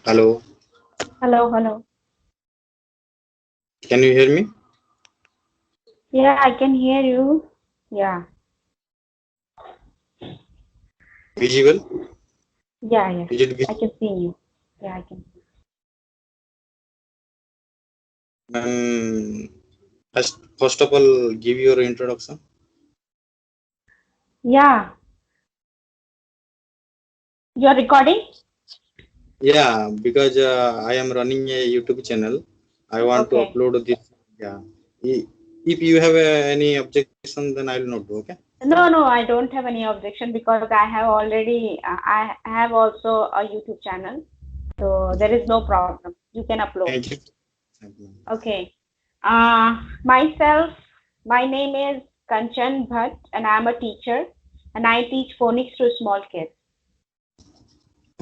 Hello, Hello, hello. can you hear me? Yeah, I can hear you. Yeah, Visible? yeah. Is it I visible? can see you. Yeah, I can. And first of all, give your introduction. Yeah, you're recording? Yeah, because I am running a YouTube channel. I want to Okay. upload this. Yeah. I- If you have any objection, then I will not do. Okay. No, I don't have any objection because I have already, I have also a YouTube channel. So there is no problem. You can upload. Thank you. Thank you. Okay. Myself, my name is Kanchan Bhatt and I'm a teacher and I teach phonics to small kids.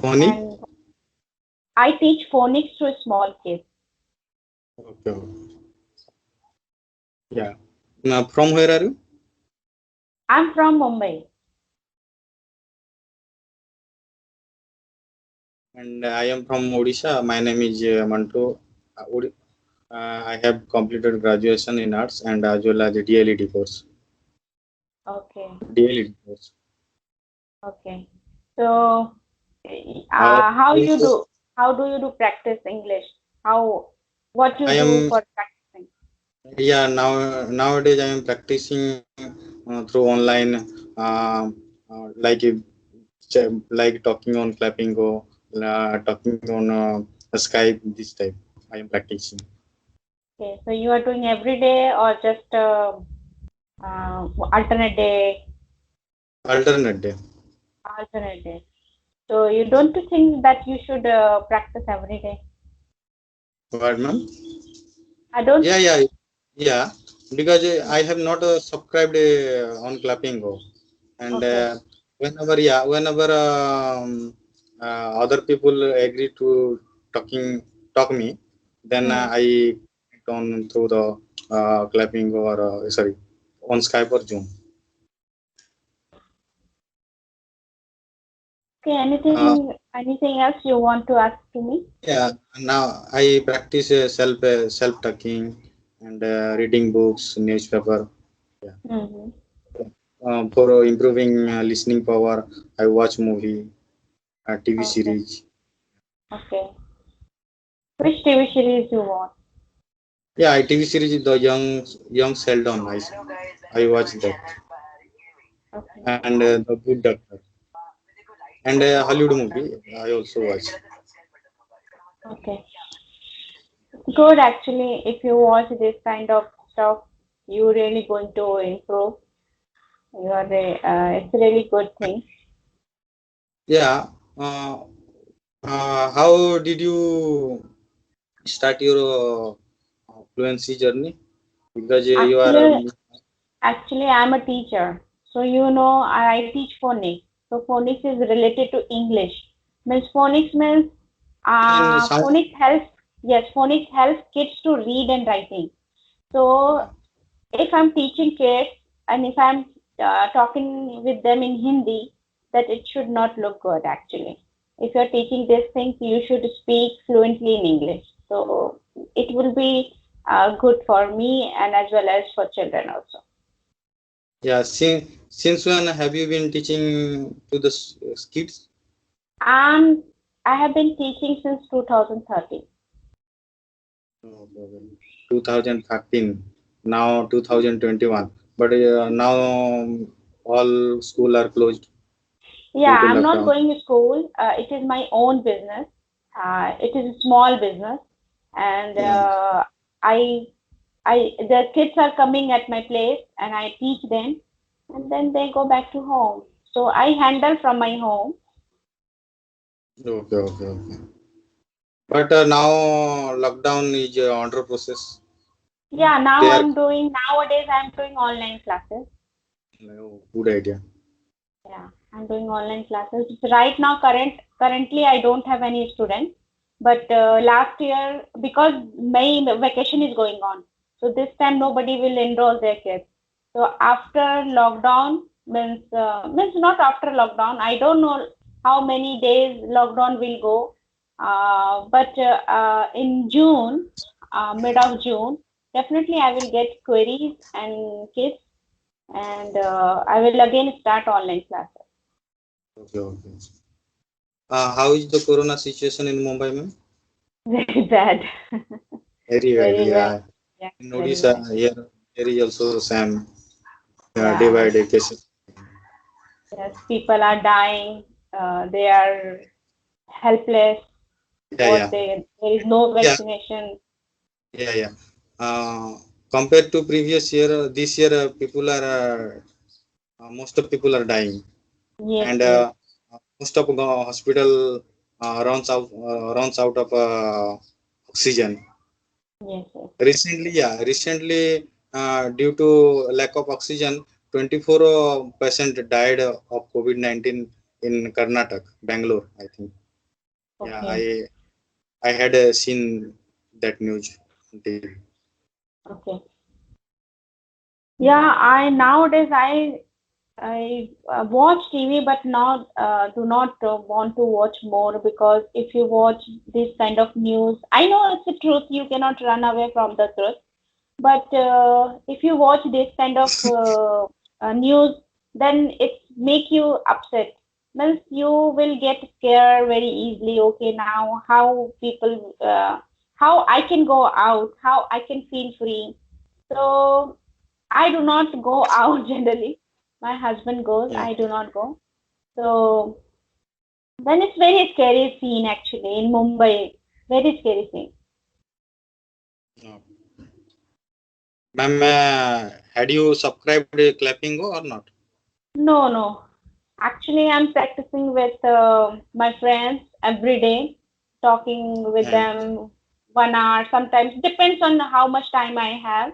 Funny? And I teach phonics to small kids. Okay. Yeah. Now, from where are you? I'm from Mumbai. And I am from Odisha. My name is Mantu. I have completed graduation in arts and as well as a DLED course. Okay. DLED course. Okay. So, Our how you also, do? How do you do practice English? How? What I you do am for practicing? yeah nowadays I am practicing through online like like talking on clapping or talking on Skype this type. I am practicing Okay. So you are doing every day or just alternate day? alternate day. Alternate day. So you don't think that you should practice every day? What, ma'am? I don't. Yeah, because I have not subscribed on Clappingo, and Okay. whenever other people agree to talk me, then Hmm. I click on through the Clappingo or sorry on Skype or Zoom. Okay. Uh, Anything else you want to ask to me? yeah, now I practice self talking and reading books, newspaper. Yeah. Mm-hmm. For improving listening power, I watch movie, TV Okay. series. Okay. Which TV series you want? Yeah, TV series is the young Sheldon. I watch that, Okay. and the Good Doctor, and Hollywood movie I also watch. Okay. Good, actually, if you watch this kind of stuff, you really going to improve. It's a really good thing. Yeah. Uh, how did you start your fluency journey? Because you are Actually, actually, I'm a teacher, so I teach phonics. So phonics is related to English. Means phonics means in sound. phonics helps. Yes, phonics helps kids to read and writing. So if I'm teaching kids and if I'm talking with them in Hindi, that it should not look good actually. If you're teaching these things, you should speak fluently in English. So it will be good for me and as well as for children also. Yeah. Since when have you been teaching to the kids? And I have been teaching since 2013. 2013, now 2021, but now all school are closed Yeah, due to I'm not lockdown. going to school. It is my own business. It is a small business, and Yeah. I the kids are coming at my place and I teach them and then they go back to home. So I handle from my home. Okay. But now lockdown is under process. Yeah, now They are nowadays I'm doing online classes. good idea. Yeah, I'm doing online classes. Right now, currently I don't have any students, but last year because May vacation is going on, so this time nobody will enroll their kids. So after lockdown means not after lockdown. I don't know how many days lockdown will go. But in June, mid of June, definitely I will get queries and kids, and I will again start online classes. Okay, okay. How is the corona situation in Mumbai, ma'am? Very bad. Very bad, Very bad. yeah. Yeah, very Notice bad. here is also same day Yeah, by day cases. yes, people are dying. They are helpless. Yeah, What yeah, there is no yeah, vaccination. yeah, yeah. Compared to previous year, this year people are most of people are dying, Yes, and yes, most of the hospital runs out of oxygen. yes, yes. Recently, due to lack of oxygen, 24 percent died of COVID-19 in Karnataka, Bangalore, I think. Yeah, Okay, I had seen that news on TV. okay. Yeah, I nowadays I watch TV, but not do not want to watch more, because if you watch this kind of news, I know it's the truth. You cannot run away from the truth. But if you watch this kind of news, then it make you upset. Means you will get scared very easily. Okay, now how people, how I can go out, how I can feel free. So I do not go out generally. My husband goes. Yeah. I do not go. So then it's very scary scene actually in Mumbai. Very scary scene. No. Ma'am, had you subscribed Clappingo or not? No, no. Actually, I'm practicing with my friends every day, talking with Yeah. them 1 hour. Sometimes depends on how much time I have.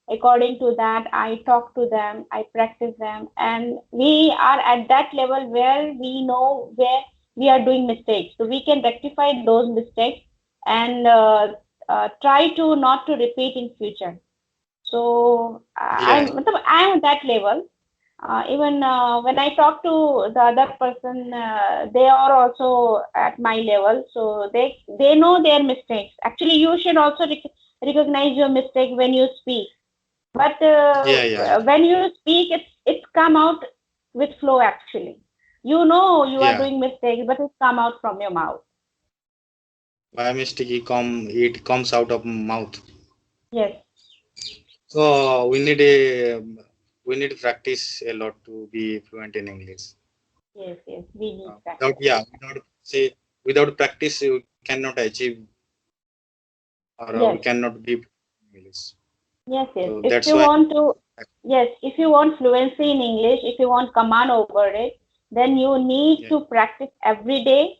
According to that, I talk to them, I practice them, and we are at that level where we know where we are doing mistakes, so we can rectify those mistakes and try to not to repeat in future. So Yeah. I'm at that level. Even when I talk to the other person, they are also at my level, so they know their mistakes. Actually, you should also recognize your mistake when you speak. But Yeah, yeah, when you speak, it's come out with flow. Actually, you know you are yeah. doing mistakes, but it's come out from your mouth. By mistake, it comes out of mouth. Yes, So we need practice a lot to be fluent in English. yes, yes. We need Without practice. without practice we cannot achieve or we Yes, cannot be English. yes, yes. So If that's you why. want to, yes, if you want fluency in English, if you want command over it, then you need Yeah, to practice every day.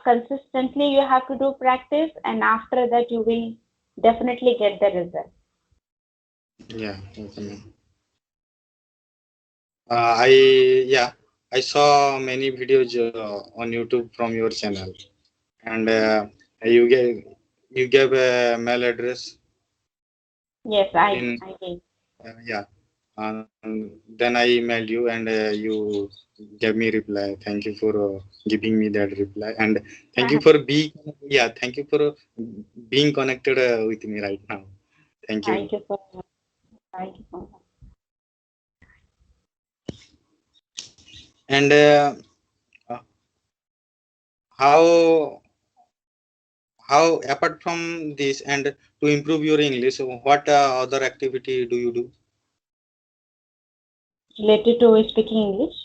Consistently, you have to do practice, and after that, you will definitely get the result. yeah. Okay. I yeah, I saw many videos on YouTube from your channel, and you gave a mail address Yes, in I did. yeah. Then I emailed you, and you gave me reply. Thank you for giving me that reply, and thank you for being thank you for being connected with me right now. Thank you. Thank you so much. Thank you so much. And uh, how apart from this and to improve your English, what other activity do you do? Related to speaking English.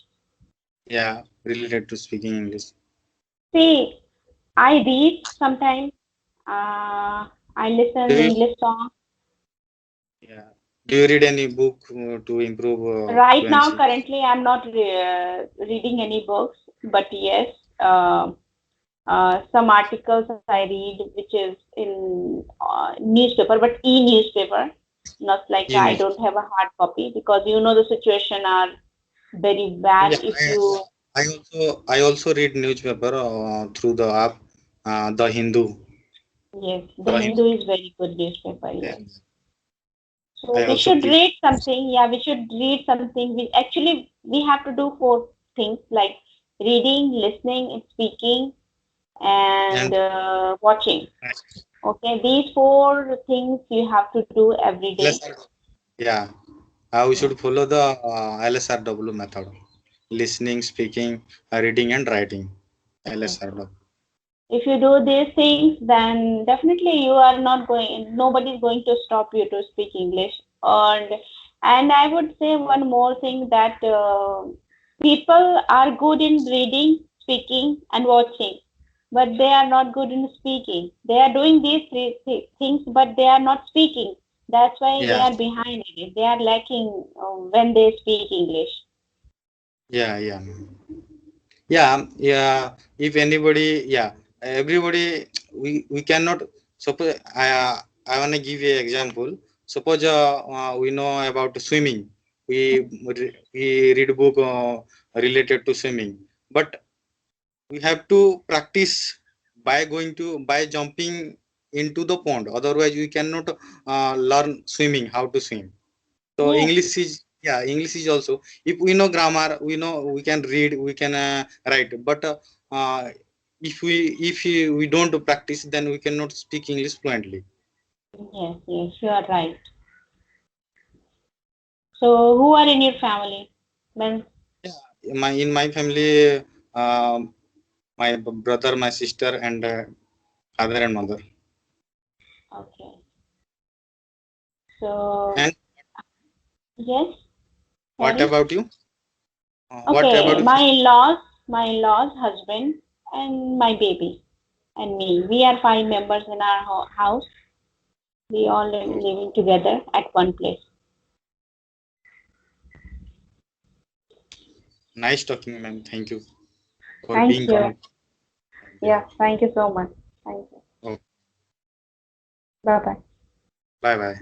Yeah, related to speaking English. See, I read sometimes. Uh, I listen Do you English songs. yeah do you read any book to improve Right now, fluency? currently, I'm not reading any books, but yes, some articles I read, which is in newspaper, but e-newspaper. Not like I English. don't have a hard copy, because you know the situation are very bad. Yeah, If you I also read newspaper through the app, the Hindu. yes, the The Hindu Hindu. is very good newspaper. Yes. And So I we also should keep. read something. Yeah, we should read something. We have to do four things like reading, listening, and speaking. and watching. Okay, these 4 things you have to do every day. Yeah, we should follow the LSRW method: listening, speaking, reading, and writing. LSRW. If you do these things, then definitely you are not going. Nobody is going to stop you to speak English. And I would say one more thing that people are good in reading, speaking, and watching, but they are not good in speaking. They are doing these 3 things, but they are not speaking. That's why they Yeah, are behind it. They are lacking when they speak English. yeah, yeah. Yeah, yeah. If anybody, yeah, everybody, we cannot suppose. I want to give you an example. Suppose we know about swimming. We read book related to swimming, but we have to practice by jumping into the pond. Otherwise, we cannot learn swimming, how to swim. So Yes, English is also, if we know grammar, we know we can read, we can write. But if we don't practice, then we cannot speak English fluently. yes, you are right. So, who are in your family? When In my family, my brother, my sister, and father and mother. okay. So, And yes, what sorry. about you? What Okay, about you? my in-laws, husband, and my baby, and me. We are 5 members in our house. We all living together at one place. Nice talking, ma'am. Thank you for Thank being you. come. Yeah. Yeah, thank you so much. Thank you. Oh, Bye bye. bye bye.